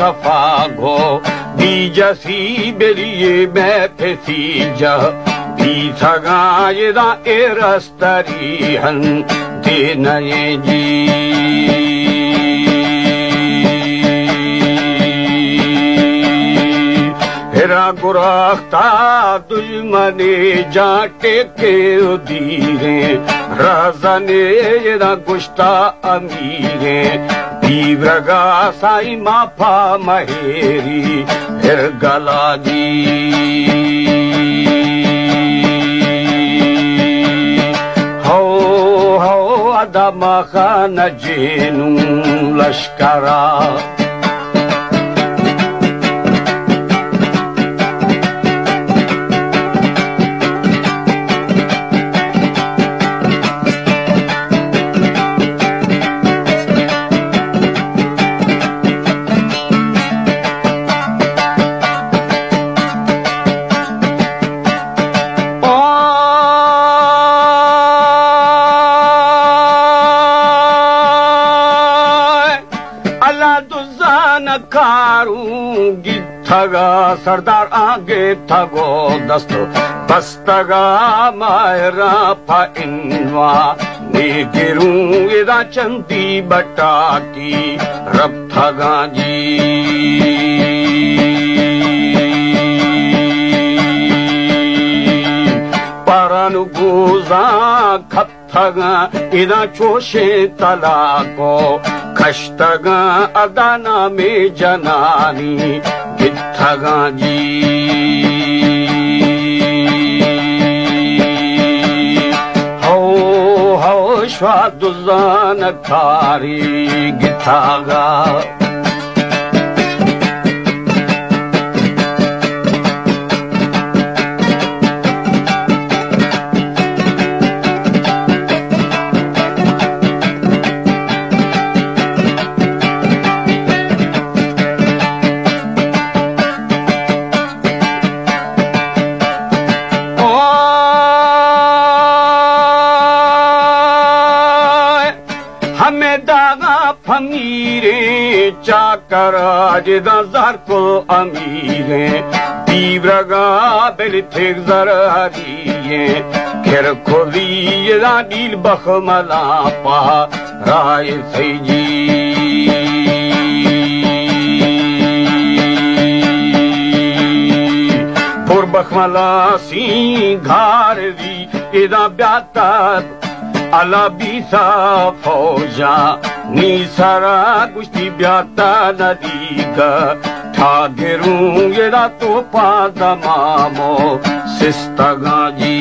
शफागो बीजसी बेरिए मैं फेसीजा बीसगायदा एरस्तरी हन दे नये जी हेरा गुराख्ता दुश्मने जाटे के उदीरे रज़ने येदा गुश्ता अमीरे Ibraga sai mapa maheri hergalaji Ho ho adama khana jenu lashkara Thaga Sardar आगे थगो दस्तो बस्तगा मायरा पा इनवा नेगिरू इदा चंदी बटा की रब थगा जी पारानु गोजा खप थगा इदा चोशे तला को खश्तगा अदाना में जनानी गिद्धगा जी हो हो स्वादुजान कारी गिद्धगा Jidan zarko amire Divraga belithek zarariye Kerkoliye da dil bakhmala pa Rai seji Pur bakhmala si gharvi Ida byatat Ala bisa fauja Nisara gushti byata nadiga Thagiru yeda topa damamo Sistagaji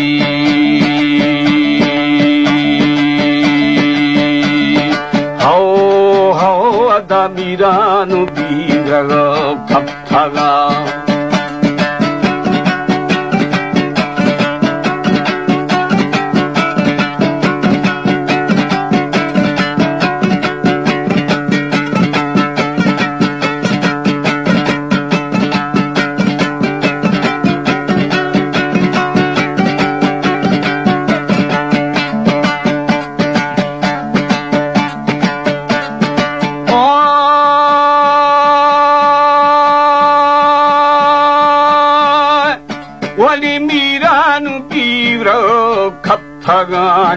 Hau hau adamiranu bigraga kapthaga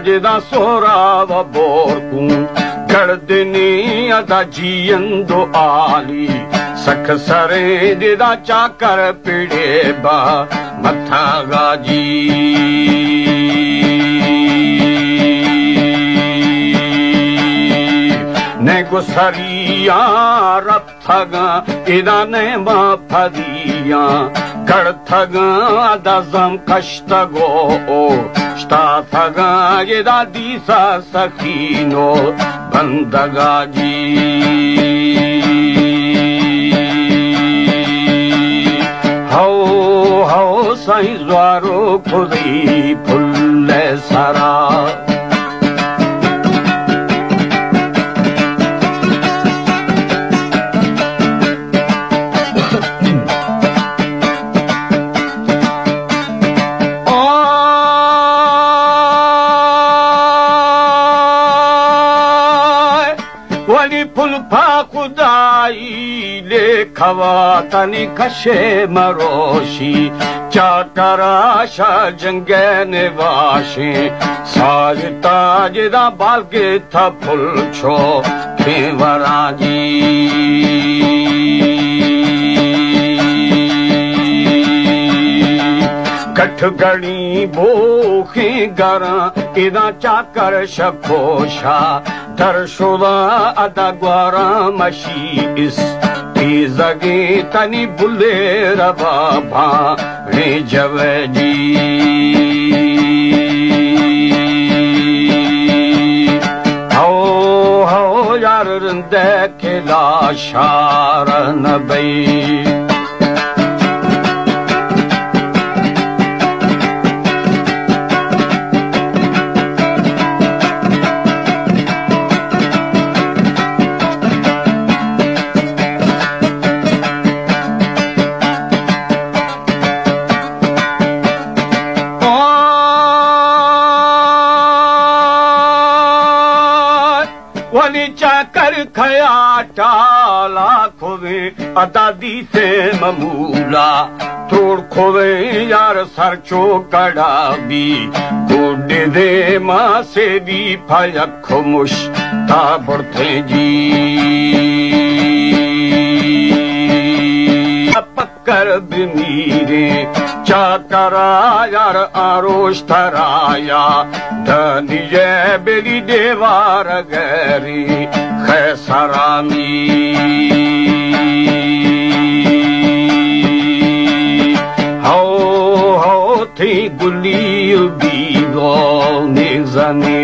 Jeda sorava borku gardini ada jiyando ali saksare jeda chakar pideba mathaga ji nego sariya rapthaga ida ne ma phadiya garthaga adazam kashtago Shtataga yeda disa sakhino bandaga ji Hau hau sai zwaro khudi phulle sara खवातनी खशे Maroshi चाटराशा जंगे निवाशी साज ताज दा बालके था full छो खेवरा जी कठगणी बोखे गरा इदा चाकर शकोशा दरशुदा अदा ग्वारा मशी इस जगे तनी बुले रबाबा रे जवजी हो यार रंदे के लाशार नबई वली चाकर खया टाला खोवे अदादी से ममूला तोड़ खोवे यार सर चो कड़ा भी गोडे दे माँ से भी फयक मुश ताबड़ते जी पक्कर बिमीरे चाकरा यार आरोश थराया धनिये बेली देवार गरी खैसरामी हो थी गुली बीगो निज़ने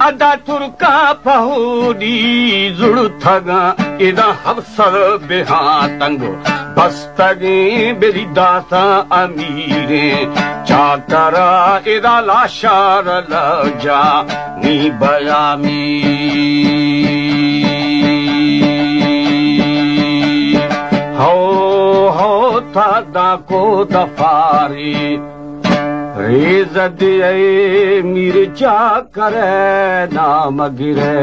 अदा तुर्का पहुदी जुड़ थगा इदा हफ्सर बिहा तंगो बस्तगे बेरी दाता अमीरे चाकरा इदा लाशार लजा नी बयामी हो था को दफारी रेज़ दिए मिर्चा करे नाम गिरे